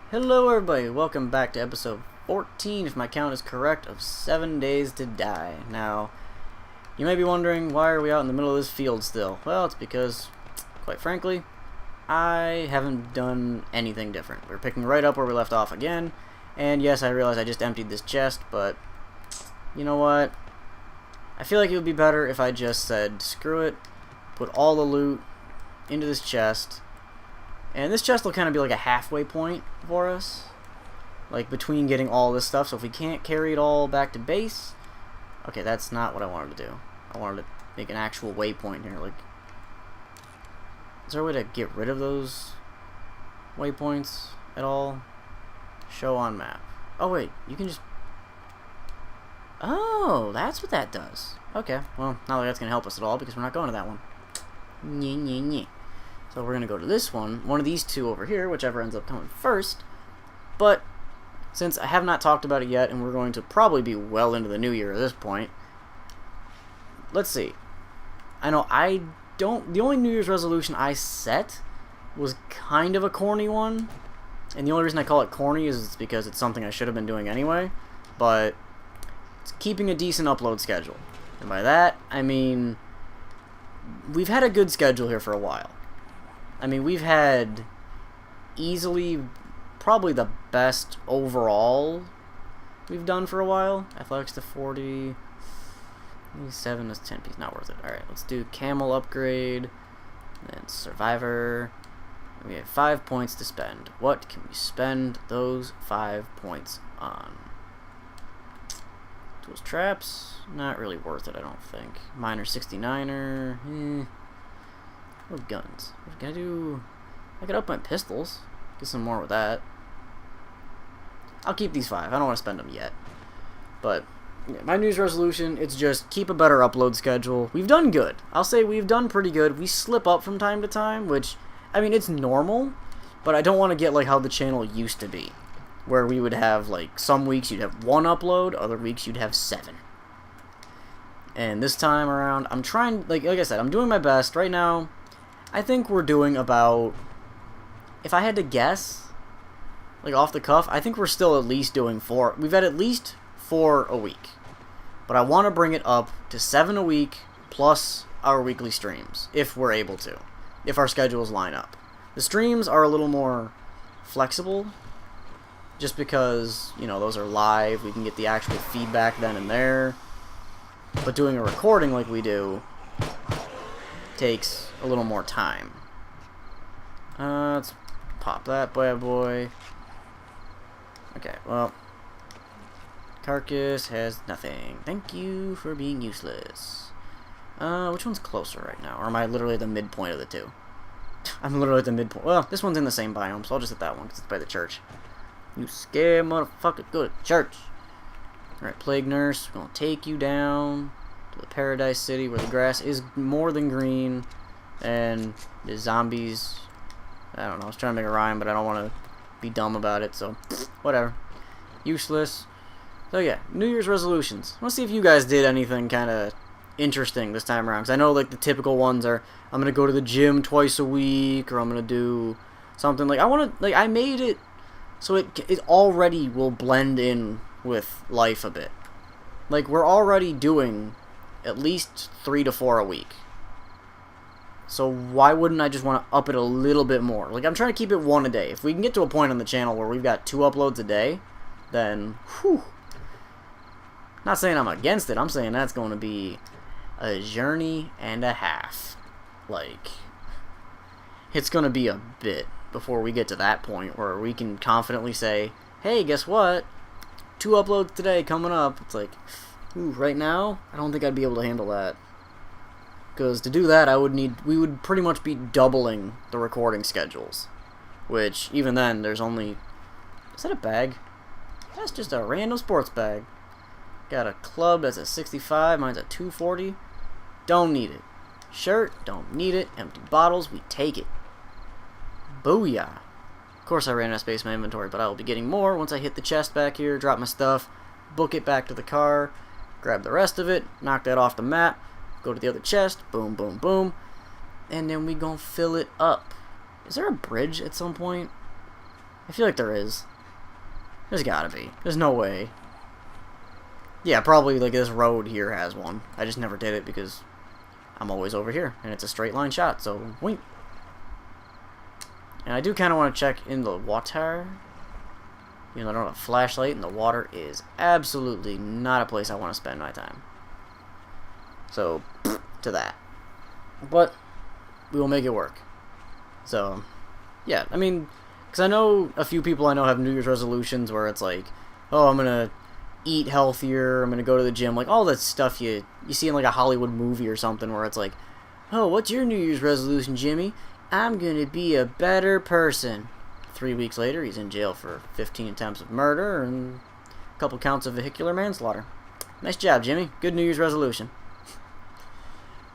Hello everybody, welcome back to episode 14, if my count is correct, of 7 Days to Die. Now, you may be wondering, why are we out in the middle of this field still? Well, it's because, quite frankly, I haven't done anything different. We're picking right up where we left off again, and yes, I realize I just emptied this chest, but you know what? I feel like it would be better if I just said, screw it, put all the loot into this chest. And this chest will kind of be like a halfway point for us, like between getting all this stuff. So if we can't carry it all back to base, okay, that's not what I wanted to do. I wanted to make an actual waypoint here. Like, is there a way to get rid of those waypoints at all? Show on map. Oh wait, you can just. Oh, that's what that does. Okay, well, not like that's gonna help us at all because we're not going to that one. Nyeh, nyeh, nyeh. So we're going to go to this one of these two over here, whichever ends up coming first. But since I have not talked about it yet, and we're going to probably be well into the new year at this point, let's see. I know the only New Year's resolution I set was kind of a corny one. And the only reason I call it corny is it's because it's something I should have been doing anyway. But it's keeping a decent upload schedule. And by that, I mean, we've had a good schedule here for a while. I mean, we've had easily probably the best overall we've done for a while. Athletics to 40. 7 is 10 piece. Not worth it. Alright, let's do camel upgrade. Then survivor. We have 5 points to spend. What can we spend those 5 points on? Tools traps. Not really worth it, I don't think. Miner 69er. Oh, guns. What can I do? I could up my pistols. Get some more with that. I'll keep these 5. I don't want to spend them yet. But yeah, my New Year's resolution, it's just keep a better upload schedule. We've done good. I'll say we've done pretty good. We slip up from time to time, which, I mean, it's normal. But I don't want to get like how the channel used to be. Where we would have, like, some weeks you'd have 1 upload, other weeks you'd have 7. And this time around, I'm trying, like I said, I'm doing my best. Right now, I think we're doing about, if I had to guess, like off the cuff, I think we're still at least doing 4. We've had at least 4 a week. But I want to bring it up to 7 a week plus our weekly streams, if we're able to. If our schedules line up. The streams are a little more flexible, just because, you know, those are live. We can get the actual feedback then and there. But doing a recording like we do takes a little more time. Let's pop that bad boy. Okay, well, carcass has nothing. Thank you for being useless. Which one's closer right now? Or am I literally at the midpoint of the two? I'm literally at the midpoint. Well, this one's in the same biome, so I'll just hit that one because it's by the church. You scared motherfucker, go to church. Alright, Plague Nurse, we're gonna take you down to the Paradise City where the grass is more than green and the zombies, I don't know, I was trying to make a rhyme, but I don't want to be dumb about it, so whatever. Useless. So yeah, New Year's resolutions. I want to see if you guys did anything kind of interesting this time around, because I know like the typical ones are, I'm gonna go to the gym twice a week, or I'm gonna do something like, I made it so it already will blend in with life a bit. Like, we're already doing at least 3 to 4 a week. So why wouldn't I just want to up it a little bit more? Like, I'm trying to keep it 1 a day. If we can get to a point on the channel where we've got 2 uploads a day, then, whew. Not saying I'm against it. I'm saying that's going to be a journey and a half. Like, it's going to be a bit before we get to that point where we can confidently say, hey, guess what? 2 uploads today coming up. It's like, ooh, right now, I don't think I'd be able to handle that. Because to do that, we would pretty much be doubling the recording schedules. Which, even then, there's only, is that a bag? That's just a random sports bag. Got a club that's a 65, mine's a 240. Don't need it. Shirt, don't need it. Empty bottles, we take it. Booyah. Of course I ran out of space in my inventory, but I will be getting more once I hit the chest back here, drop my stuff, book it back to the car, grab the rest of it, knock that off the map, go to the other chest, boom, boom, boom, and then we gonna fill it up. Is there a bridge at some point? I feel like there is. There's gotta be. There's no way. Yeah, probably like this road here has one. I just never did it because I'm always over here, and it's a straight line shot, so wait. And I do kind of want to check in the water. You know, I don't have a flashlight, and the water is absolutely not a place I want to spend my time. So, to that. But, we will make it work. So, yeah, I mean, because I know a few people I know have New Year's resolutions where it's like, oh, I'm going to eat healthier, I'm going to go to the gym, like all that stuff you see in like a Hollywood movie or something where it's like, oh, what's your New Year's resolution, Jimmy? I'm going to be a better person. 3 weeks later, he's in jail for 15 attempts of murder and a couple counts of vehicular manslaughter. Nice job, Jimmy. Good New Year's resolution.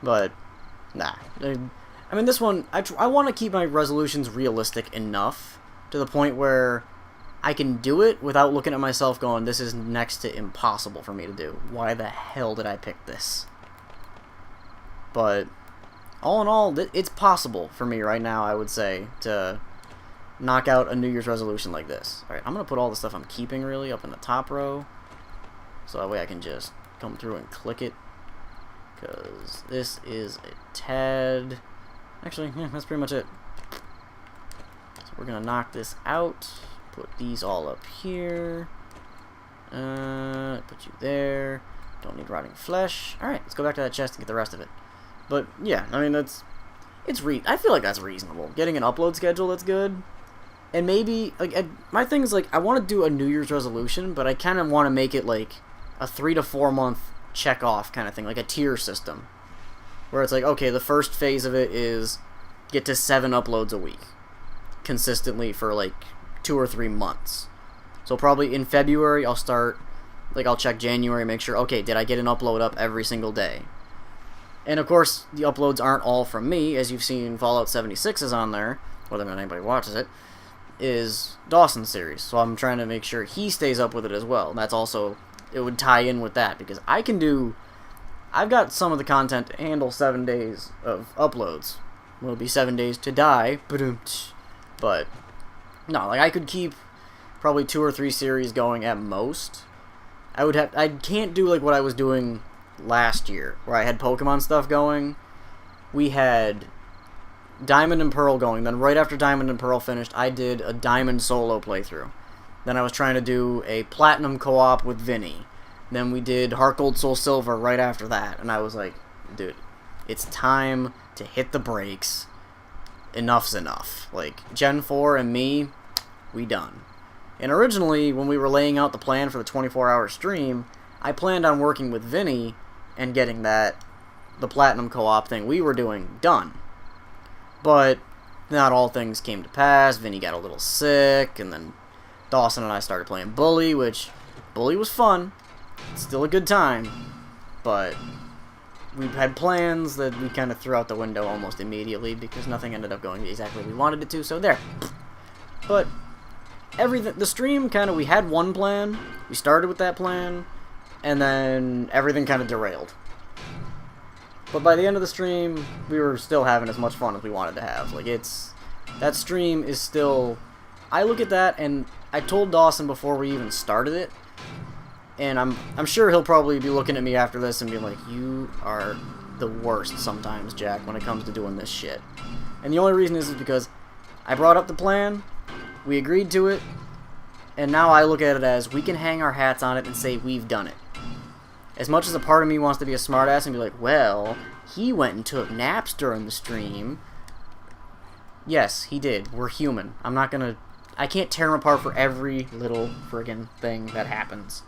But, nah. I mean, this one, I want to keep my resolutions realistic enough to the point where I can do it without looking at myself going, this is next to impossible for me to do. Why the hell did I pick this? But, all in all, it's possible for me right now, I would say, to knock out a New Year's resolution like this. Alright, I'm going to put all the stuff I'm keeping, really, up in the top row. So that way I can just come through and click it. Because this is a tad... Actually, yeah, that's pretty much it. So we're going to knock this out. Put these all up here. Put you there. Don't need rotting flesh. Alright, let's go back to that chest and get the rest of it. But, yeah, I mean, I feel like that's reasonable. Getting an upload schedule that's good. And maybe, like, my thing is, like, I want to do a New Year's resolution, but I kind of want to make it, like, a 3 to 4 month check-off kind of thing, like a tier system. Where it's like, okay, the first phase of it is get to 7 uploads a week. Consistently for, like, 2 or 3 months. So probably in February, I'll start, like, I'll check January, make sure, okay, did I get an upload up every single day? And, of course, the uploads aren't all from me, as you've seen Fallout 76 is on there, whether or not anybody watches it, is Dawson's series. So I'm trying to make sure he stays up with it as well. That's also, it would tie in with that, because I've got some of the content to handle 7 days of uploads. Will be 7 days to die, but, no, like, I could keep probably 2 or 3 series going at most. I can't do, like, what I was doing last year, where I had Pokemon stuff going. We had Diamond and Pearl going, then right after Diamond and Pearl finished, I did a Diamond solo playthrough. Then I was trying to do a Platinum co-op with Vinny. Then we did Heart Gold Soul Silver right after that, and I was like, dude, it's time to hit the brakes. Enough's enough. Like, Gen 4 and me, we done. And originally, when we were laying out the plan for the 24-hour stream, I planned on working with Vinny and getting the Platinum co-op thing we were doing done. But not all things came to pass. Vinny got a little sick, and then Dawson and I started playing Bully, which Bully was fun. It's still a good time, but we had plans that we kind of threw out the window almost immediately because nothing ended up going exactly we wanted it to, so there. But the stream we had one plan, we started with that plan, and then everything kind of derailed. But by the end of the stream, we were still having as much fun as we wanted to have. Like, that stream is still, I look at that, and I told Dawson before we even started it, and I'm sure he'll probably be looking at me after this and be like, you are the worst sometimes, Jack, when it comes to doing this shit. And the only reason is because I brought up the plan, we agreed to it, and now I look at it as we can hang our hats on it and say we've done it. As much as a part of me wants to be a smartass and be like, well, he went and took naps during the stream. Yes, he did. We're human. I can't tear him apart for every little friggin' thing that happens.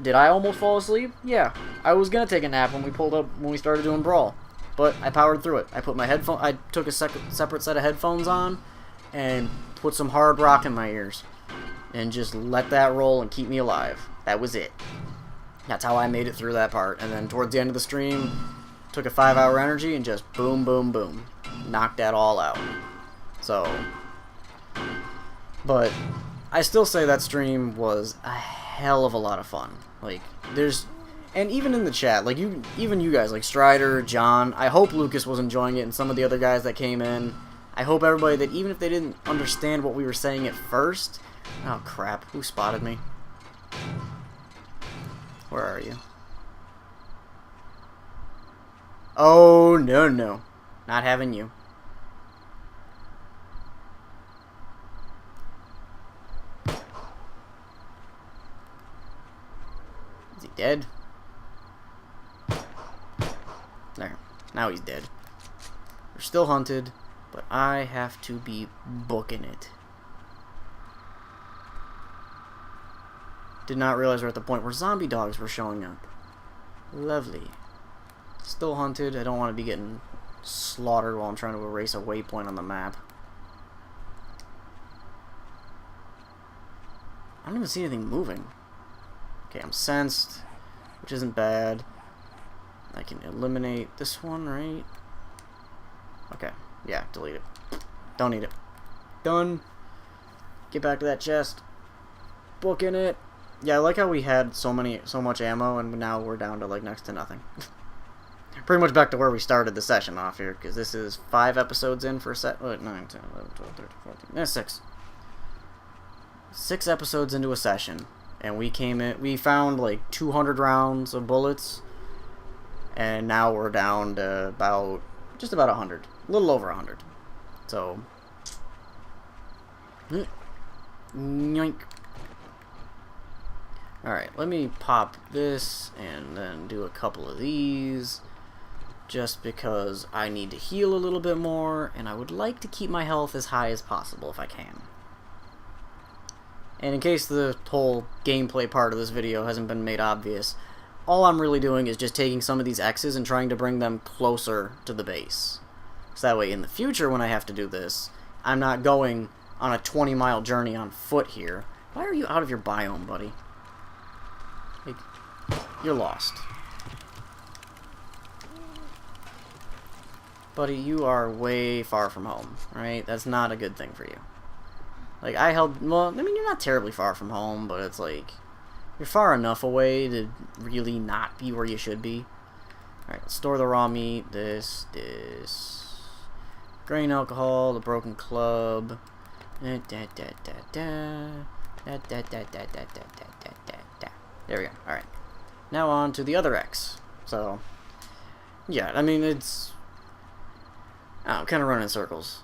Did I almost fall asleep? Yeah. I was gonna take a nap when we started doing Brawl. But I powered through it. I took a separate set of headphones on and put some hard rock in my ears. And just let that roll and keep me alive. That was it. That's how I made it through that part. And then towards the end of the stream, took a 5-hour energy and just boom, boom, boom. Knocked that all out. So, but I still say that stream was a hell of a lot of fun. Like, and even in the chat, like, even you guys, like Strider, John, I hope Lucas was enjoying it, and some of the other guys that came in. I hope everybody that even if they didn't understand what we were saying at first... Oh, crap. Who spotted me? Where are you? Oh, no, no. Not having you. Is he dead? There. Now he's dead. We're still hunted, but I have to be booking it. Did not realize we're at the point where zombie dogs were showing up. Lovely. Still hunted. I don't want to be getting slaughtered while I'm trying to erase a waypoint on the map. I don't even see anything moving. Okay, I'm sensed, which isn't bad. I can eliminate this one, right? Okay, yeah, delete it. Don't need it. Done. Get back to that chest. Booking it. Yeah, I like how we had so much ammo, and now we're down to like next to nothing. Pretty much back to where we started the session off here, because this is 5 episodes in for a set. 9, 10, 11, 12, 13, 14. Yeah, 6. 6 episodes into a session, and we found like 200 rounds of bullets, and now we're down to just about 100, a little over 100. So, yoink. Alright, let me pop this and then do a couple of these, just because I need to heal a little bit more, and I would like to keep my health as high as possible if I can. And in case the whole gameplay part of this video hasn't been made obvious, all I'm really doing is just taking some of these X's and trying to bring them closer to the base. So that way in the future when I have to do this, I'm not going on a 20-mile journey on foot here. Why are you out of your biome, buddy? Like, you're lost. Buddy, you are way far from home, right? That's not a good thing for you. Like, well, I mean, you're not terribly far from home, but it's like, you're far enough away to really not be where you should be. Alright, let's store the raw meat, this. Grain alcohol, the broken club. There we go. Alright. Now on to the other X. So, yeah, I mean, I'm kind of running in circles.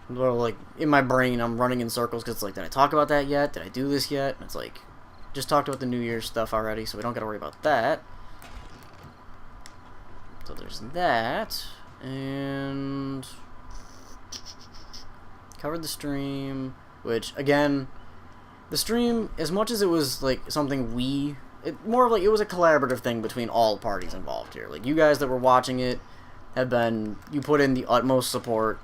Well, like, in my brain, I'm running in circles because it's like, did I talk about that yet? Did I do this yet? And it's like, just talked about the New Year's stuff already, so we don't got to worry about that. So there's that. And covered the stream, which, again, the stream, as much as it was, like, something more of like, it was a collaborative thing between all parties involved here. Like, you guys that were watching it you put in the utmost support.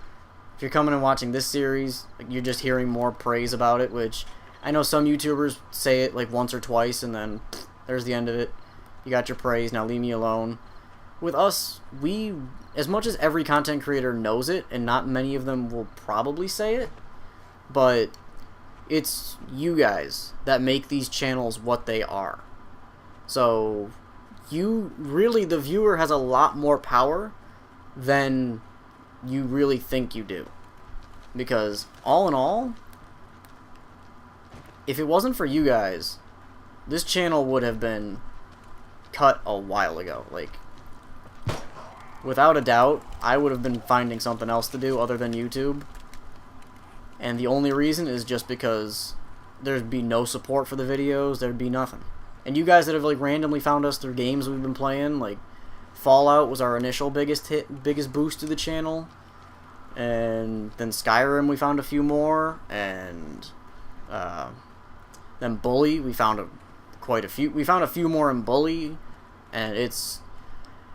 If you're coming and watching this series, like, you're just hearing more praise about it, which I know some YouTubers say it like once or twice and then there's the end of it. You got your praise, now leave me alone. With us, as much as every content creator knows it, and not many of them will probably say it, but it's you guys that make these channels what they are. So, the viewer has a lot more power than you really think you do. Because, all in all, if it wasn't for you guys, this channel would have been cut a while ago. Like, without a doubt, I would have been finding something else to do other than YouTube. And the only reason is just because there'd be no support for the videos, there'd be nothing. And you guys that have, like, randomly found us through games we've been playing, like, Fallout was our initial biggest boost to the channel. And then Skyrim, we found a few more. And then Bully, we found quite a few. We found a few more in Bully. And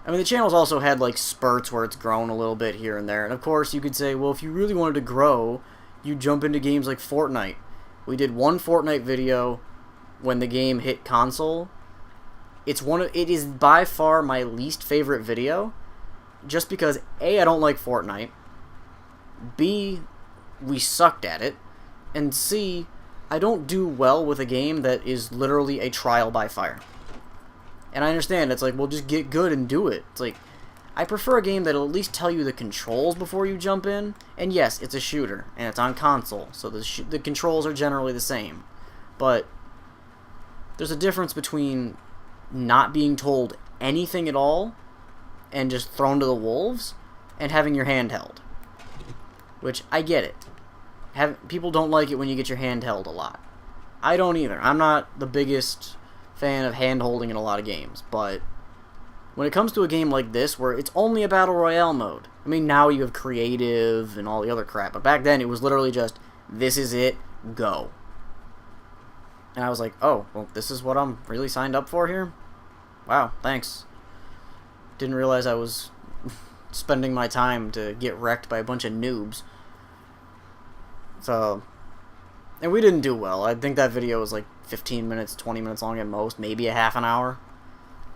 I mean, the channel's also had, like, spurts where it's grown a little bit here and there. And, of course, you could say, well, if you really wanted to grow, you'd jump into games like Fortnite. We did one Fortnite video when the game hit console. It is by far my least favorite video, just because A, I don't like Fortnite, B, we sucked at it, and C, I don't do well with a game that is literally a trial by fire. And I understand, it's like, well, just get good and do it. It's like, I prefer a game that'll at least tell you the controls before you jump in. And yes, it's a shooter, and it's on console, so the controls are generally the same. But there's a difference between not being told anything at all and just thrown to the wolves and having your hand held. Which, I get it. People don't like it when you get your hand held a lot. I don't either. I'm not the biggest fan of hand holding in a lot of games, but when it comes to a game like this where it's only a battle royale mode, I mean, now you have creative and all the other crap, but back then it was literally just, this is it, go. And I was like, oh, well, this is what I'm really signed up for here? Wow, thanks. Didn't realize I was spending my time to get wrecked by a bunch of noobs. So, and we didn't do well. I think that video was like 15 minutes, 20 minutes long at most, maybe a half an hour.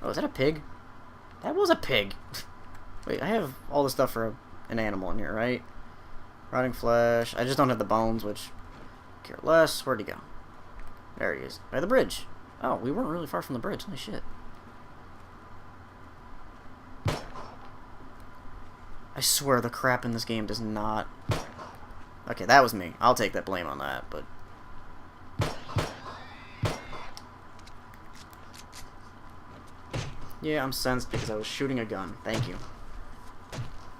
Oh, is that a pig? That was a pig. Wait, I have all the stuff for an animal in here, right? Rotting flesh. I just don't have the bones, which care less. Where'd he go? There he is. By the bridge. Oh, we weren't really far from the bridge. Holy shit. I swear the crap in this game does not... Okay, that was me. I'll take that blame on that, but... Yeah, I'm sensed because I was shooting a gun. Thank you.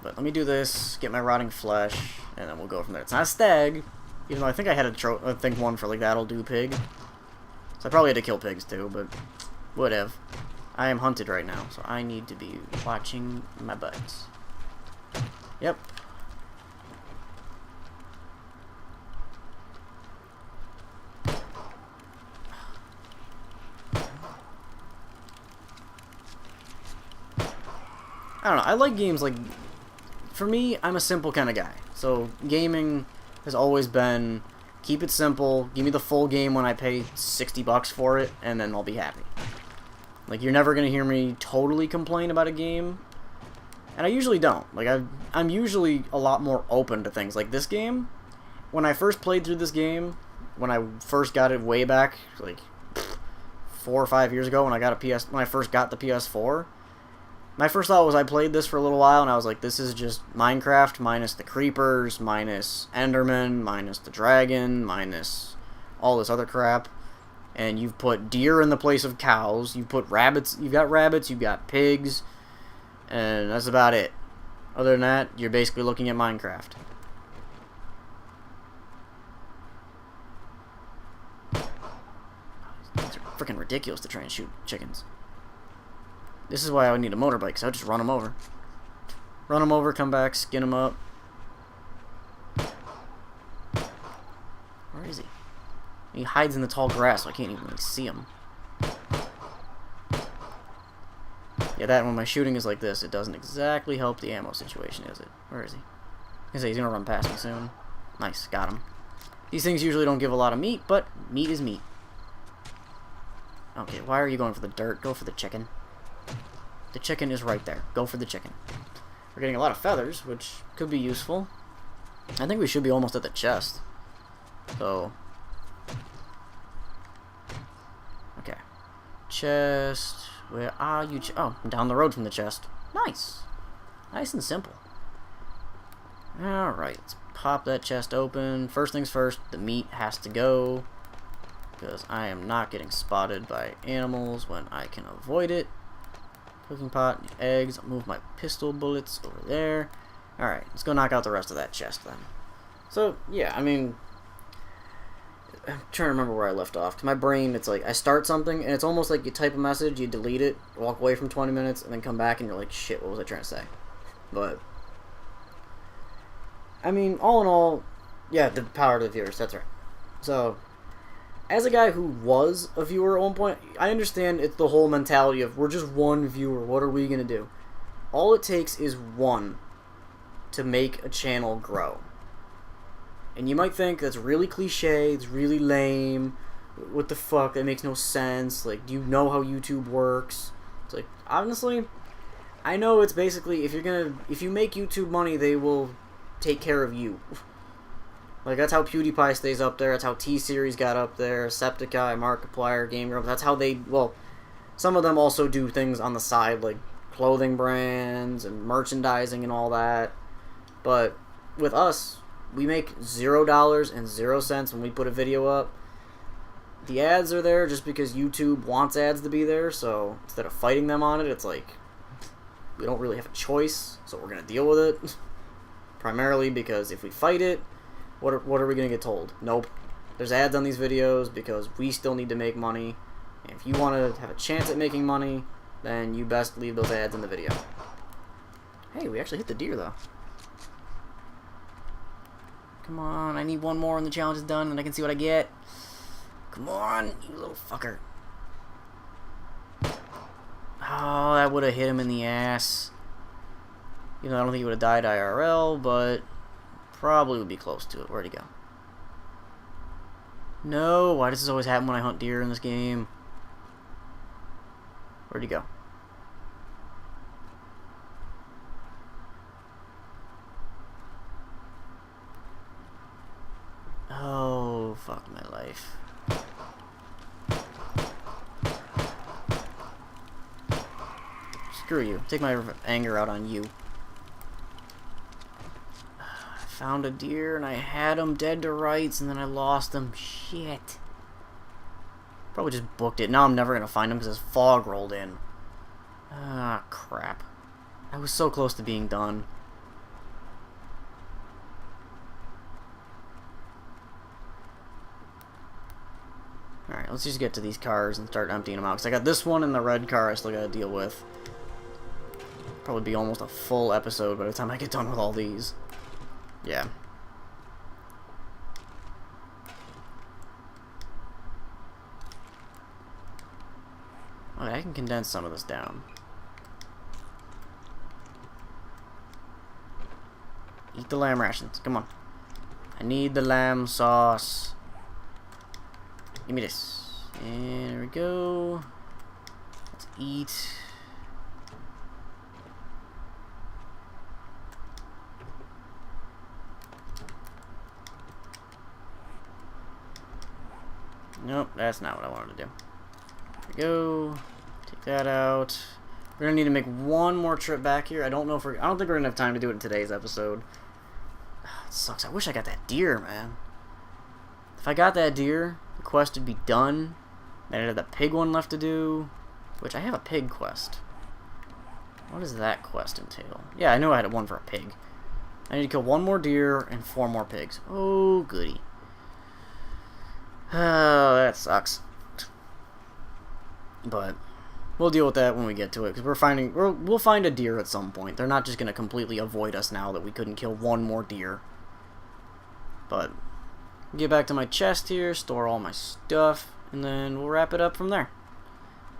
But let me do this, get my rotting flesh, and then we'll go from there. It's not a stag, even though I think I had I think one for like that'll do pig. So I probably had to kill pigs too, but whatever. I am hunted right now, so I need to be watching my butts. Yep. I don't know, I like games like... For me, I'm a simple kind of guy. So, gaming has always been, keep it simple, give me the full game when I pay $60 for it, and then I'll be happy. Like, you're never going to hear me totally complain about a game, and I usually don't. Like, I'm usually a lot more open to things. Like, this game, when I first played through this game, when I first got it way back, like, 4 or 5 years ago when I first got the PS4, my first thought was I played this for a little while, and I was like, this is just Minecraft minus the creepers, minus Enderman, minus the dragon, minus all this other crap. And you've put deer in the place of cows, you've put rabbits, you've got pigs, and that's about it. Other than that, you're basically looking at Minecraft. It's freaking ridiculous to try and shoot chickens. This is why I would need a motorbike, because I would just run them over. Run them over, come back, skin them up. Where is he? He hides in the tall grass, so I can't even really see him. Yeah, that when my shooting is like this, it doesn't exactly help the ammo situation, is it? Where is he? He's gonna run past me soon. Nice, got him. These things usually don't give a lot of meat, but meat is meat. Okay, why are you going for the dirt? Go for the chicken. The chicken is right there. Go for the chicken. We're getting a lot of feathers, which could be useful. I think we should be almost at the chest. So... Okay. Chest... Where are you? Oh, I'm down the road from the chest. Nice. Nice and simple. Alright, let's pop that chest open. First things first, the meat has to go. Because I am not getting spotted by animals when I can avoid it. Cooking pot, eggs. I'll move my pistol bullets over there. Alright, let's go knock out the rest of that chest then. So, yeah, I mean... I'm trying to remember where I left off. To my brain, it's like, I start something, and it's almost like you type a message, you delete it, walk away from 20 minutes, and then come back, and you're like, shit, what was I trying to say? But... I mean, all in all... Yeah, the power to the viewers, that's right. So... As a guy who was a viewer at one point, I understand it's the whole mentality of, we're just one viewer, what are we going to do? All it takes is one to make a channel grow. And you might think that's really cliche, it's really lame, what the fuck, that makes no sense, like, do you know how YouTube works? It's like, honestly, I know it's basically, if you make YouTube money, they will take care of you. Like, that's how PewDiePie stays up there, that's how T-Series got up there, Septiceye, Markiplier, Game Grumps, that's how they, well, some of them also do things on the side, like clothing brands and merchandising and all that. But with us, we make $0 and 0 cents when we put a video up. The ads are there just because YouTube wants ads to be there, so instead of fighting them on it, it's like we don't really have a choice, so we're going to deal with it. Primarily because if we fight it, what are we going to get told? Nope. There's ads on these videos because we still need to make money. And if you want to have a chance at making money, then you best leave those ads in the video. Hey, we actually hit the deer, though. Come on, I need one more and the challenge is done and I can see what I get. Come on, you little fucker. Oh, that would have hit him in the ass. You know, I don't think he would have died IRL, but probably would be close to it. Where'd he go? No, why does this always happen when I hunt deer in this game? Where'd he go? Oh, fuck my life. Screw you. Take my anger out on you. I found a deer and I had him dead to rights and then I lost him. Shit. Probably just booked it. Now I'm never going to find him because his fog rolled in. Ah, crap. I was so close to being done. Alright, let's just get to these cars and start emptying them out. Because I got this one and the red car I still got to deal with. Probably be almost a full episode by the time I get done with all these. Yeah. Okay, I can condense some of this down. Eat the lamb rations. Come on. I need the lamb sauce. Give me this. And there we go. Let's eat. Nope, that's not what I wanted to do. There we go. Take that out. We're gonna need to make one more trip back here. I don't know if I don't think we're gonna have time to do it in today's episode. It sucks. I wish I got that deer, man. If I got that deer, the quest would be done. Then I had the pig one left to do, which I have a pig quest. What does that quest entail? Yeah, I knew I had one for a pig. I need to kill one more deer and 4 more pigs. Oh, goody. Oh, that sucks. But we'll deal with that when we get to it, because we'll find a deer at some point. They're not just going to completely avoid us now that we couldn't kill one more deer. But get back to my chest here, store all my stuff, and then we'll wrap it up from there.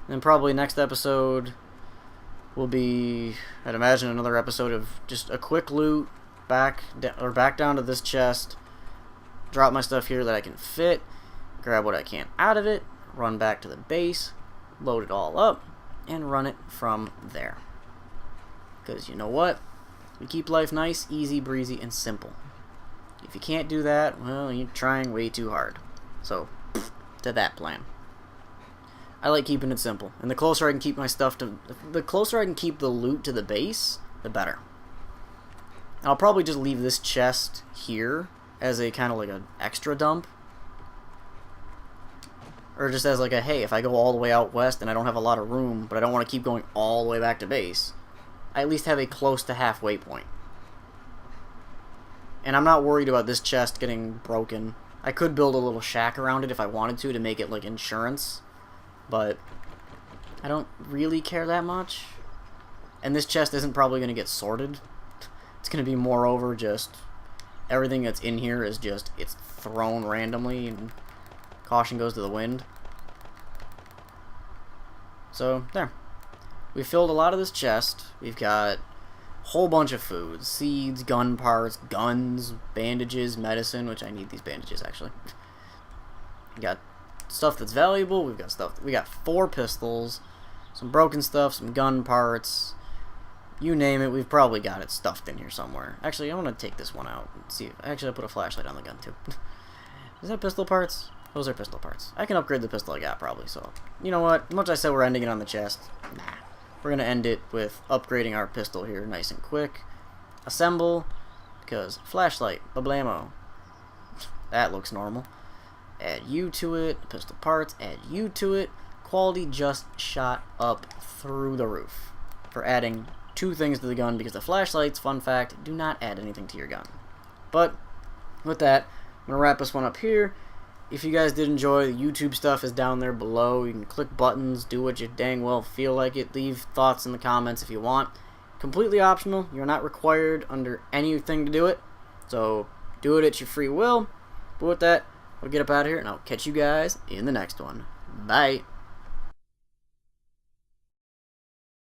And then probably next episode will be, I'd imagine, another episode of just a quick loot back down to this chest, drop my stuff here that I can fit, grab what I can out of it, run back to the base, load it all up, and run it from there. Because you know what? We keep life nice, easy, breezy, and simple. If you can't do that, well, you're trying way too hard. So, to that plan. I like keeping it simple. And the closer I can keep my stuff to... The closer I can keep the loot to the base, the better. I'll probably just leave this chest here as a kind of like an extra dump. Or just as like a, hey, if I go all the way out west and I don't have a lot of room, but I don't want to keep going all the way back to base, I at least have a close to halfway point. And I'm not worried about this chest getting broken. I could build a little shack around it if I wanted to make it like insurance. But I don't really care that much. And this chest isn't probably going to get sorted. It's going to be moreover just everything that's in here is just, it's thrown randomly and caution goes to the wind. So, there. We filled a lot of this chest. We've got a whole bunch of food. Seeds, gun parts, guns, bandages, medicine, which I need these bandages, actually. We got stuff that's valuable. We got 4 pistols, some broken stuff, some gun parts. You name it, we've probably got it stuffed in here somewhere. Actually, I want to take this one out and see. Actually, I'll put a flashlight on the gun, too. Is that pistol parts? Those are pistol parts. I can upgrade the pistol I got, probably, so... You know what? Much I said we're ending it on the chest. Nah. we're going to end it with upgrading our pistol here nice and quick. Assemble, because flashlight, bablamo. That looks normal. Add you to it, pistol parts, add you to it. Quality just shot up through the roof for adding 2 things to the gun, because the flashlights, fun fact, do not add anything to your gun. But with that, I'm going to wrap this one up here. If you guys did enjoy, the YouTube stuff is down there below. You can click buttons, do what you dang well feel like it. Leave thoughts in the comments if you want. Completely optional. You're not required under anything to do it. So do it at your free will. But with that, I'll get up out of here, and I'll catch you guys in the next one. Bye.